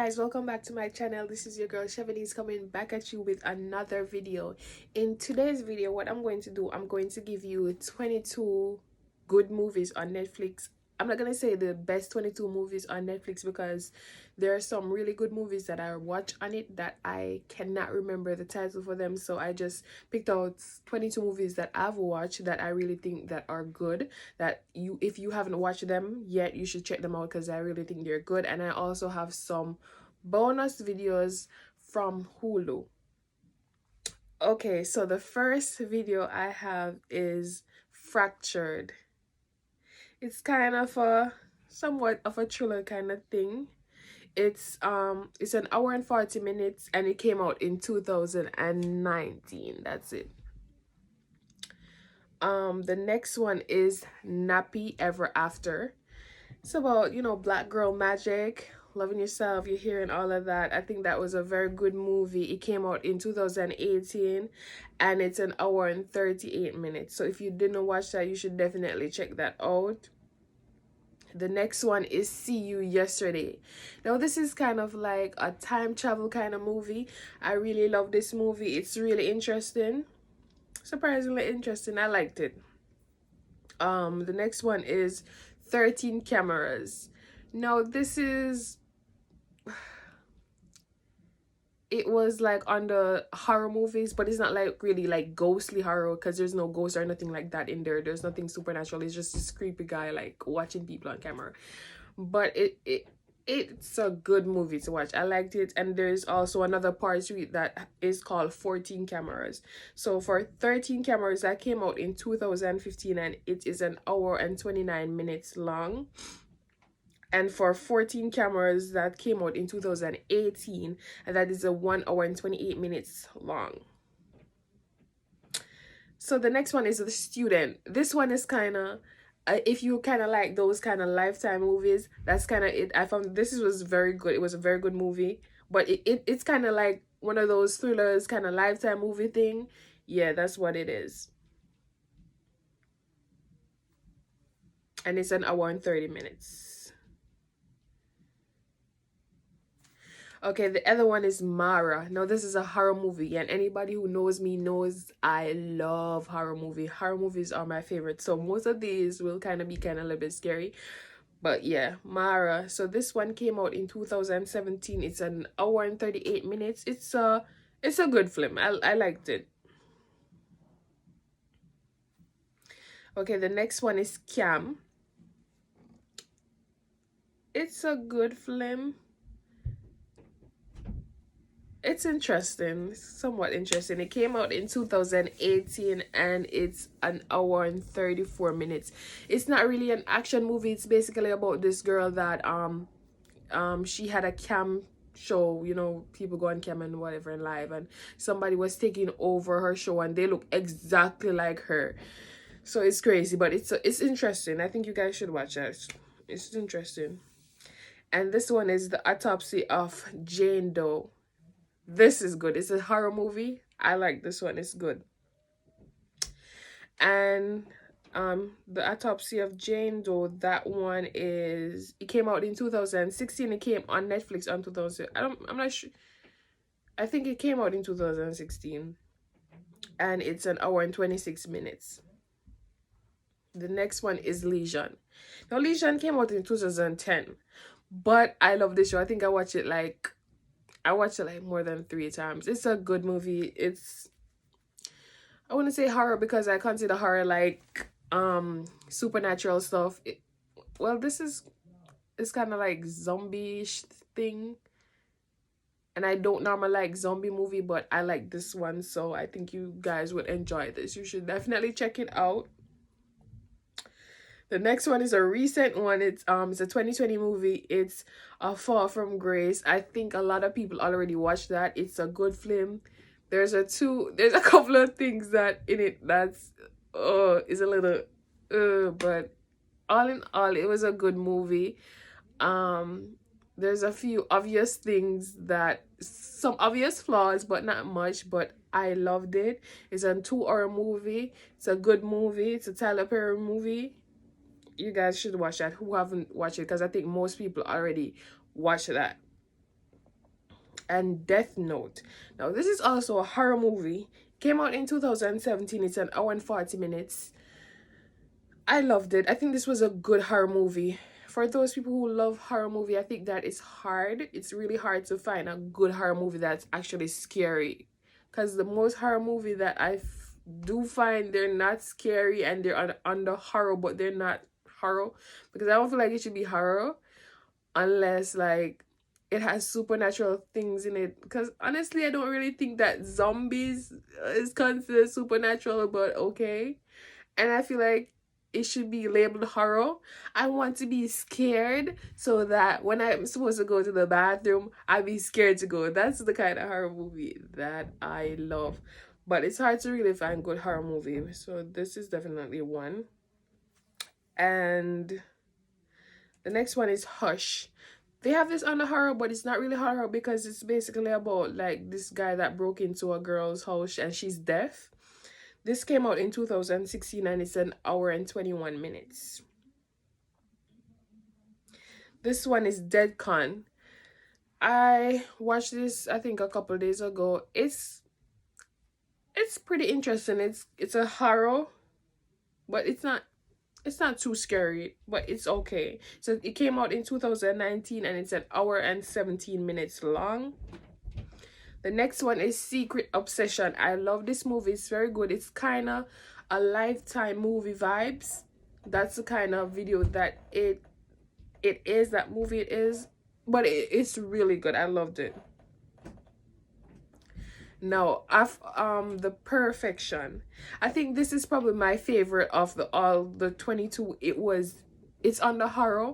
guys, welcome back to my channel. This is your girl Chevanese coming back at you with another video. In today's video, what I'm going to do, I'm going to give you 22 good movies on Netflix. I'm not gonna say the best 22 movies on Netflix because there are some really good movies that I watch on it that I cannot remember the title for them. So I just picked out 22 movies that I've watched that I really think that are good, that you, if you haven't watched them yet, you should check them out because I really think they're good. And I also have some bonus videos from Hulu. Okay, so the first video I have is Fractured. It's kind of a somewhat of a thriller kind of thing. It's an hour and 40 minutes and it came out in 2019. That's it. The next one is Nappy Ever After. It's about, black girl magic, loving yourself, you're hearing all of that. I think that was a very good movie. It came out in 2018 and it's an hour and 38 minutes. So if you didn't watch that, you should definitely check that out. The next one is See You Yesterday. Now this is kind of like a time travel kind of movie. I really love this movie. It's really interesting. Surprisingly interesting. I liked it. The next one is 13 Cameras. Now this is, it was like on the horror movies, but it's not like really like ghostly horror because there's no ghost or nothing like that in there. There's nothing supernatural. It's just this creepy guy like watching people on camera. But it's a good movie to watch. I liked it. And there's also another part to it that is called 14 Cameras. So for 13 Cameras, that came out in 2015 and it is an hour and 29 minutes long. And for 14 Cameras, that came out in 2018 and that is a 1 hour and 28 minutes long. So the next one is The Student. This one is kind of, if you kind of like those kind of Lifetime movies, that's kind of it. I found this was very good. It was a very good movie, but it's kind of like one of those thrillers kind of Lifetime movie thing. Yeah, that's what it is. And it's an hour and 30 minutes. Okay, the other one is Mara. Now, this is a horror movie, and anybody who knows me knows I love horror movie. Horror movies are my favorite, so most of these will kind of be a little bit scary. But yeah, Mara. So this one came out in 2017. It's an hour and 38 minutes. It's a good film. I liked it. Okay, the next one is Cam. It's a good film. It's interesting, somewhat interesting. It came out in 2018 and it's an hour and 34 minutes. It's not really an action movie. It's basically about this girl that she had a cam show, people go on cam and whatever and live, and somebody was taking over her show and they look exactly like her. So it's crazy, but it's interesting. I think you guys should watch that. It's interesting. And this one is The Autopsy of Jane Doe. This is good. It's a horror movie. I like this one. It's good. And The Autopsy of Jane Doe, that one it came out in 2016. It came on Netflix on 2000. I'm not sure. I think it came out in 2016. And it's an hour and 26 minutes. The next one is Legion. Now Legion came out in 2010. But I love this show. I think I watched it like more than 3 times. It's a good movie. I wouldn't say horror because I consider horror like supernatural stuff. It's kind of like zombie-ish thing. And I don't normally like zombie movie, but I like this one, so I think you guys would enjoy this. You should definitely check it out. The next one is a recent one. It's a 2020 movie. It's A Fall from Grace. I think a lot of people already watched that. It's a good film. There's a couple of things that in it that's is a little but all in all it was a good movie. There's a few obvious things, some obvious flaws, but not much, but I loved it. It's a 2-hour movie. It's a good movie. It's a Tyler Perry movie. You guys should watch that who haven't watched it, because I think most people already watched that. and Death Note. Now this is also a horror movie. Came out in 2017. It's an hour and 40 minutes. I loved it. I think this was a good horror movie. For those people who love horror movie, I think that it's hard. It's really hard to find a good horror movie that's actually scary. Because the most horror movie that do find, they're not scary and they're under horror, but they're not horror. Because I don't feel like it should be horror unless like it has supernatural things in it. Because honestly, I don't really think that zombies is considered supernatural, but okay. And I feel like it should be labeled horror. I want to be scared so that when I'm supposed to go to the bathroom, I be scared to go. That's the kind of horror movie that I love. But it's hard to really find good horror movie. So this is definitely one. And the next one is Hush. They have this on the horror, but it's not really horror because it's basically about like this guy that broke into a girl's house and she's deaf. This came out in 2016 and it's an hour and 21 minutes. This one is Dead Con. I watched this I think a couple days ago. It's pretty interesting. It's a horror, but it's not too scary, but it's okay. So it came out in 2019 and it's an hour and 17 minutes long. The next one is Secret Obsession. I love this movie. It's very good. It's kind of a Lifetime movie vibes. That's the kind of video that it is, that movie it is. But it's really good. I loved it. Now, The Perfection. I think this is probably my favorite of all the 22. It's on the horror,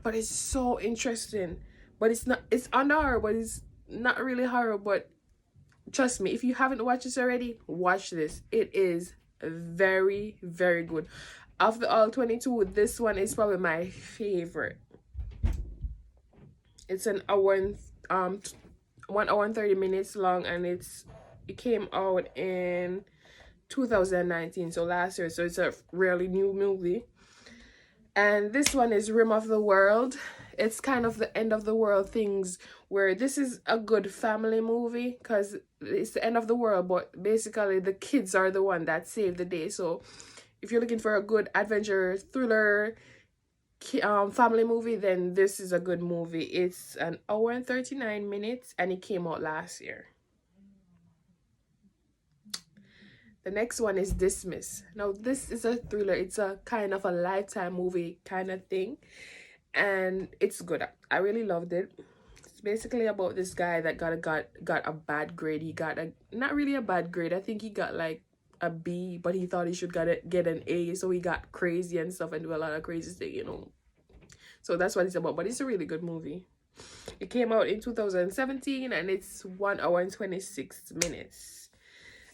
but it's so interesting. But it's on the horror, but it's not really horror. But trust me, if you haven't watched this already, watch this. It is very, very good. Of the all 22, this one is probably my favorite. It's an hour and 1 hour and 30 minutes long, and it came out in 2019, so last year. So it's a really new movie. And this one is Rim of the World. It's kind of the end of the world things, where this is a good family movie because it's the end of the world, but basically the kids are the one that save the day. So if you're looking for a good adventure thriller family movie, then this is a good movie. It's an hour and 39 minutes and it came out last year. The next one is Dismiss. Now this is a thriller. It's a kind of a Lifetime movie kind of thing, and it's good. I really loved it. It's basically about this guy that got a bad grade. He got a not really a bad grade. I think he got like a B, but he thought he should get an A, so he got crazy and stuff and do a lot of crazy stuff. So that's what it's about. But it's a really good movie. It came out in 2017 and it's 1 hour and 26 minutes.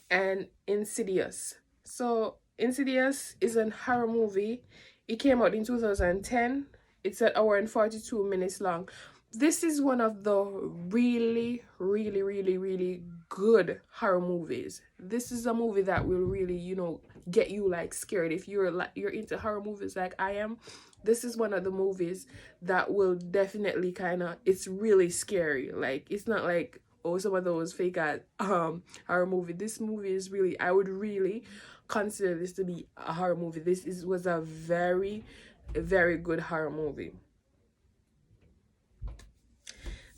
And Insidious. So Insidious is a horror movie. It came out in 2010. It's an hour and 42 minutes long. This is one of the really, really, really, really good horror movies. This is a movie that will really, get you like scared. If you're into horror movies like I am, this is one of the movies that will definitely it's really scary. Like, it's not like, oh, some of those fake horror movie. This movie is really, I would really consider this to be a horror movie. Was a very, very good horror movie.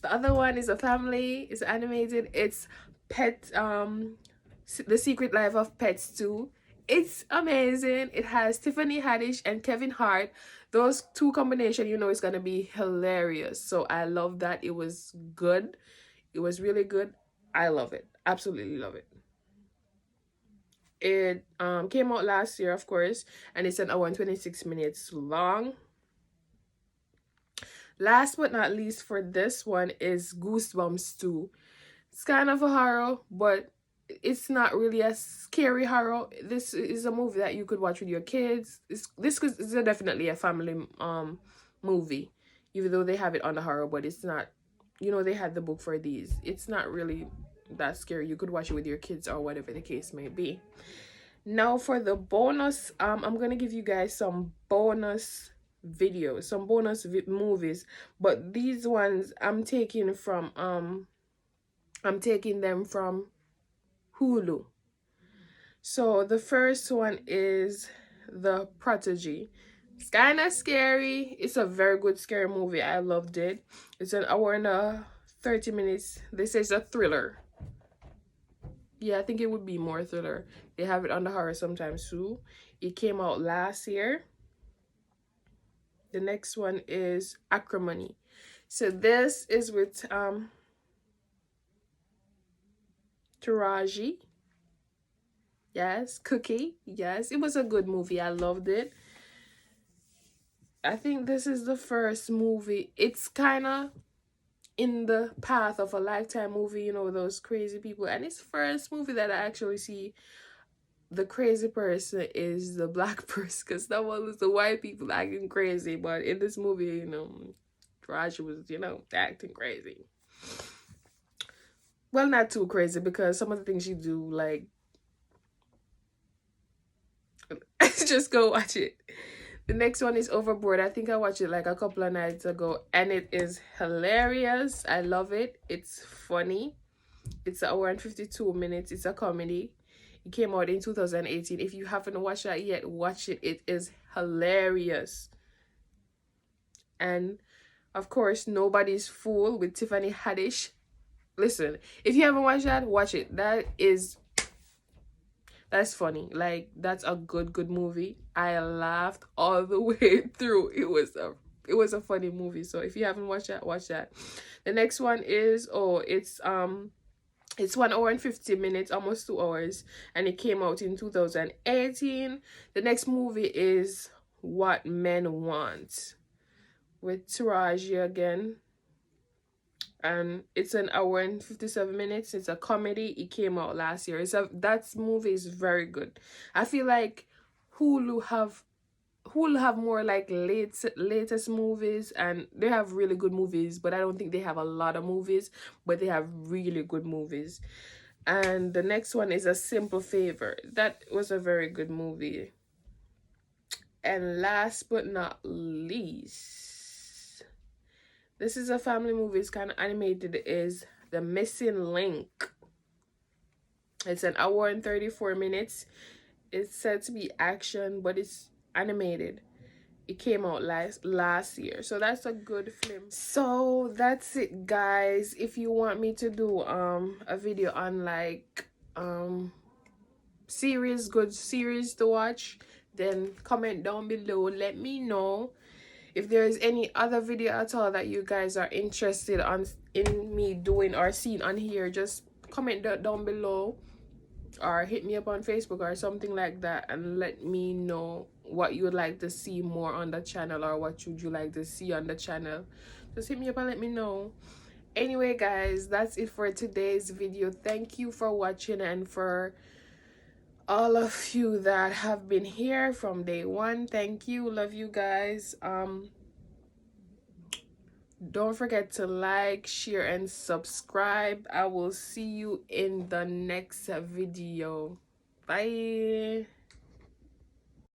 The other one is a family. It's animated. It's The Secret Life of Pets 2. It's amazing. It has Tiffany Haddish and Kevin Hart. Those two combination, it's gonna be hilarious. So I love that. It was good. It was really good. I love it. Absolutely love it. It came out last year, of course, and it's an hour and 26 minutes long. Last but not least for this one is Goosebumps 2. It's kind of a horror, but it's not really a scary horror. This is a movie that you could watch with your kids. This is definitely a family movie, even though they have it on the horror, but it's not, they had the book for these. It's not really that scary. You could watch it with your kids or whatever the case may be. Now for the bonus, I'm gonna give you guys some bonus videos, some bonus movies, but these ones I'm taking from I'm taking them from Hulu. So the first one is The Prodigy. It's kind of scary. It's a very good scary movie. I loved it. It's an hour and 30 minutes. This is a thriller. Yeah, I think it would be more thriller. They have it on the horror sometimes too. It came out last year. The next one is Acrimony. So this is with Taraji. Yes, Cookie. Yes, it was a good movie. I loved it. I think this is the first movie. It's kind of in the path of a Lifetime movie, you know, those crazy people. And it's the first movie that I actually see the crazy person is the black person, because that one was the white people acting crazy. But in this movie, you know, Raj was, you know, acting crazy. Well, not too crazy, because some of the things she do, like, just go watch it. The next one is Overboard. I think I watched it like a couple of nights ago, and it is hilarious. I love it. It's funny. It's an hour and 52 minutes. It's a comedy. It came out in 2018. If you haven't watched that yet, watch it. It is hilarious. And of course, Nobody's Fool with Tiffany Haddish. Listen, if you haven't watched that, watch it. That's funny. Like, that's a good movie. I laughed all the way through. It was a funny movie. So if you haven't watched that, watch that. The next one is it's 1 hour and 50 minutes, almost 2 hours, and it came out in 2018. The next movie is What Men Want with Taraji again. And it's 1 hour and 57 minutes. It's a comedy. It came out last year. That movie is very good. I feel like Hulu have more like latest movies, and they have really good movies, but I don't think they have a lot of movies, but they have really good movies. And the next one is A Simple Favor. That was a very good movie. And last but not least, this is a family movie. It's kind of animated. Is The Missing Link. It's 1 hour and 34 minutes. It's said to be action, but it's animated. It came out last year, so that's a good film. So that's it, guys. If you want me to do a video on like good series to watch, then comment down below. Let me know. If there's any other video at all that you guys are interested in me doing or seeing on here, just comment down below, or hit me up on Facebook or something like that, and let me know what you would like to see more on the channel, or what would you like to see on the channel. Just hit me up and let me know. Anyway, guys, that's it for today's video. Thank you for watching, and for all of you that have been here from day one, thank you. Love you guys. Don't forget to like, share, and subscribe. I will see you in the next video. Bye.